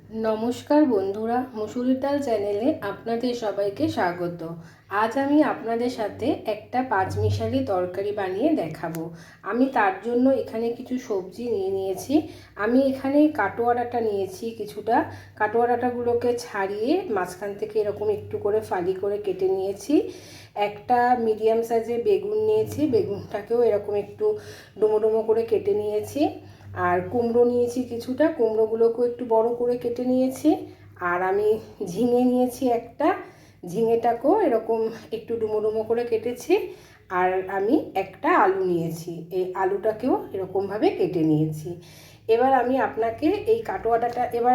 নমস্কার বন্ধুরা, মুসুরির ডাল চ্যানেলে আপনাদের সবাইকে স্বাগত। আজ আমি আপনাদের সাথে একটা পাঁচমিশালি তরকারি বানিয়ে দেখাবো। আমি তার জন্য এখানে কিছু সবজি নিয়ে নিয়েছি। আমি এখানে কাটোয়ারাটা নিয়েছি কিছুটা। কাটোয়ারাটাগুলোকে ছাড়িয়ে মাঝখান থেকে এরকম একটু করে ফালি করে কেটে নিয়েছি। একটা মিডিয়াম সাইজের বেগুন নিয়েছি, বেগুনটাকেও এরকম একটু ডুমো ডুমো করে কেটে নিয়েছি। আর কুমড়ো নিয়েছি কিছুটা, কুমড়োগুলোকেও একটু বড় করে কেটে নিয়েছি। আর আমি ঝিঙে নিয়েছি একটা, ঝিঙেটাকেও এরকম একটু ডুমো ডুমো করে কেটেছি। আর আমি একটা আলু নিয়েছি, এই আলুটাকেও এরকমভাবে কেটে নিয়েছি। এবার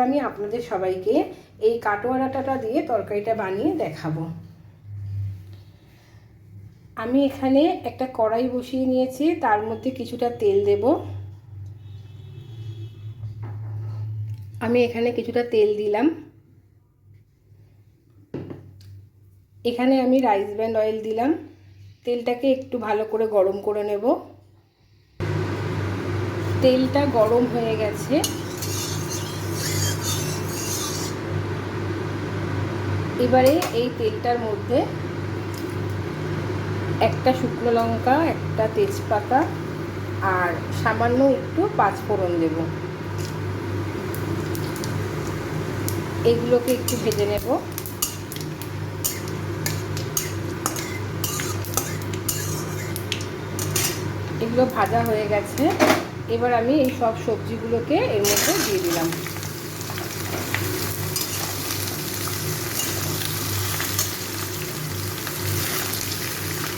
আমি আপনাদের সবাইকে এই কাটোয়া ডাঁটাটা দিয়ে তরকারিটা বানিয়ে দেখাবো। আমি এখানে একটা কড়াই বসিয়ে নিয়েছি, তার মধ্যে কিছুটা তেল দেব। আমি এখানে কিছুটা তেল দিলাম। এখানে আমি রাইস ব্র্যান্ড অয়েল দিলাম। তেলটাকে একটু ভালো করে গরম করে নেব। তেলটা গরম হয়ে গেছে। এবারে এই তেলটার মধ্যে একটা শুকনো লঙ্কা, একটা তেজপাতা আর সামান্য একটু পাঁচফোড়ন দেব। এগুলোকে একটু ভেজে নেব। এগুলো ভাজা হয়ে গেছে। এবার আমি এই সব সবজিগুলোকে এর মধ্যে দিয়ে দিলাম।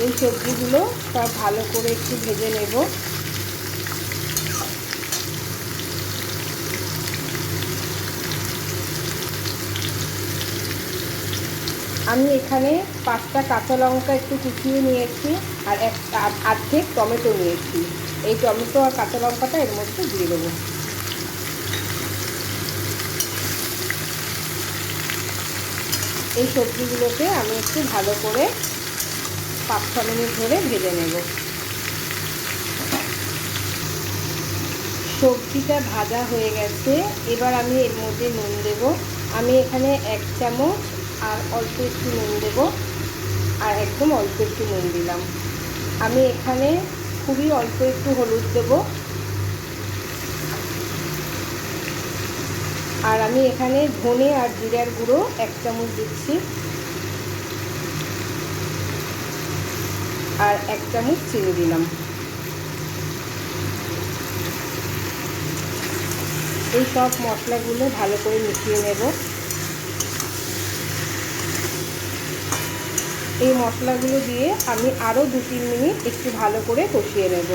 এই সবজিগুলো সব ভালো করে একটু ভেজে নেব। আমি এখানে 5টা কাঁচা লঙ্কা একটু কুচিয়ে নিয়েছি আর অর্ধেক টমেটো নিয়েছি। এই টমেটো আর কাঁচা লঙ্কাটা এর মধ্যে দিয়ে দেবো। এই সবজিগুলোকে আমি একটু ভালো করে 5-6 মিনিট ধরে ভেজে নেব। সবজিটা ভাজা হয়ে গেছে। এবার আমি এর মধ্যে নুন দেব। আমি এখানে 1 চামচ আর অল্প একটু নুন দেব, আর একদম অল্প একটু নুন দিলাম। আমি এখানে খুবই অল্প একটু হলুদ দেব। আর আমি এখানে ধনে আর জিরার গুঁড়ো 1 চামচ দিচ্ছি, আর 1 চামচ চিনি দিলাম। এই সব মশলাগুলো ভালো করে মিশিয়ে নেব। এই মশলাগুলো দিয়ে আমি আরও 2-3 মিনিট একটু ভালো করে কষিয়ে নেব।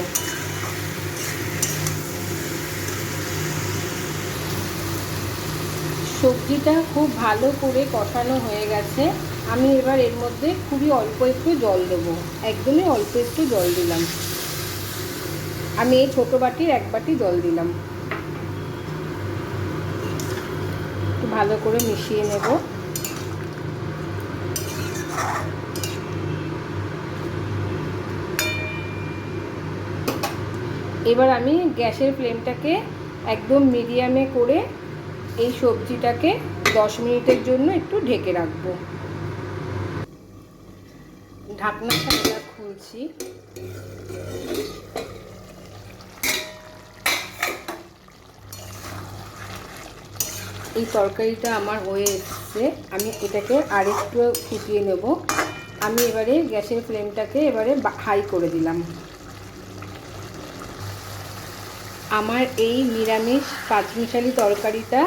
সবজিটা খুব ভালো করে কষানো হয়ে গেছে। আমি এবার এর মধ্যে খুবই অল্প একটু জল দেবো, একদমই অল্প একটু জল দিলাম। আমি এই ছোটো বাটির 1 বাটি জল দিলাম। একটু ভালো করে মিশিয়ে নেব। এবার আমি গ্যাসের ফ্লেমটাকে একদম মিডিয়ামে করে এই সবজিটাকে 10 মিনিটের জন্য একটু ঢেকে রাখবো। ঢাকনাটা এবার খুলছি। এই তরকারিটা আমার হয়ে এসেছে। আমি এটাকে আরেকটু ফুটিয়ে নেব। আমি এবারে গ্যাসের ফ্লেমটাকে হাই করে দিলাম। আমার এই নিরামিষ পাঁচমিশালি তরকারিটা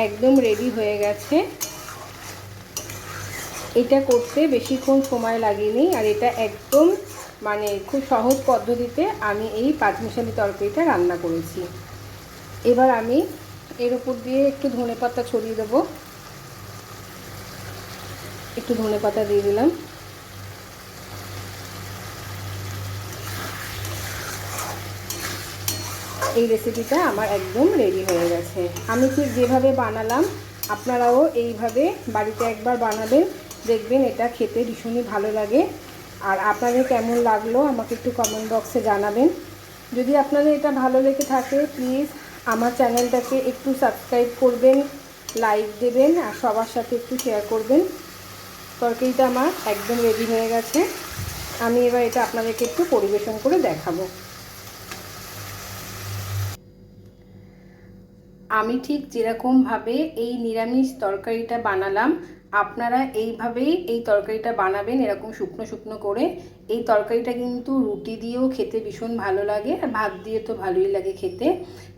একদম রেডি হয়ে গেছে। এটা করতে বেশিক্ষণ সময় লাগেনি, আর এটা একদম খুব সহজ পদ্ধতিতে আমি এই পাঁচমিশালি তরকারিটা রান্না করেছি। এবার আমি এর উপর দিয়ে একটু ধনেপাতা ছড়িয়ে দেবো। একটু ধনেপাতা দিয়ে দিলাম। এই রেসিপিটা আমার একদম রেডি হয়ে গেছে। আমি ঠিক যেভাবে বানালাম আপনারাও এইভাবে বাড়িতে একবার বানাবেন, দেখবেন এটা খেতে ভীষণই ভালো লাগে। আর আপনাদের কেমন লাগলো আমাকে একটু কমেন্ট বক্সে জানাবেন। যদি আপনাদের এটা ভালো লেগে থাকে প্লিজ আমার চ্যানেলটাকে একটু সাবস্ক্রাইব করবেন, লাইক দেবেন আর সবার সাথে একটু শেয়ার করবেন। তরকারিটা আমার একদম রেডি হয়ে গেছে। আমি এবার এটা আপনাদেরকে একটু পরিবেশন করে দেখাবো। আমি ঠিক যেরকমভাবে এই নিরামিষ তরকারিটা বানালাম, আপনারা এইভাবেই এই তরকারিটা বানাবেন, এরকম শুকনো শুকনো করে। এই তরকারিটা কিন্তু রুটি দিয়েও খেতে ভীষণ ভালো লাগে, আর ভাত দিয়ে তো ভালোই লাগে খেতে।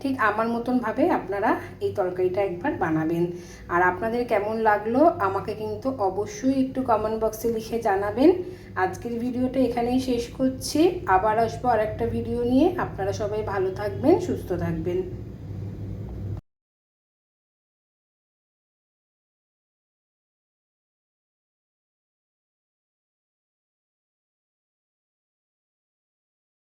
ঠিক আমার মতনভাবে আপনারা এই তরকারিটা একবার বানাবেন। আর আপনাদের কেমন লাগলো আমাকে কিন্তু অবশ্যই একটু কমেন্ট বক্সে লিখে জানাবেন। আজকের ভিডিওটা এখানেই শেষ করছি। আবার আসবো আর একটা ভিডিও নিয়ে। আপনারা সবাই ভালো থাকবেন, সুস্থ থাকবেন।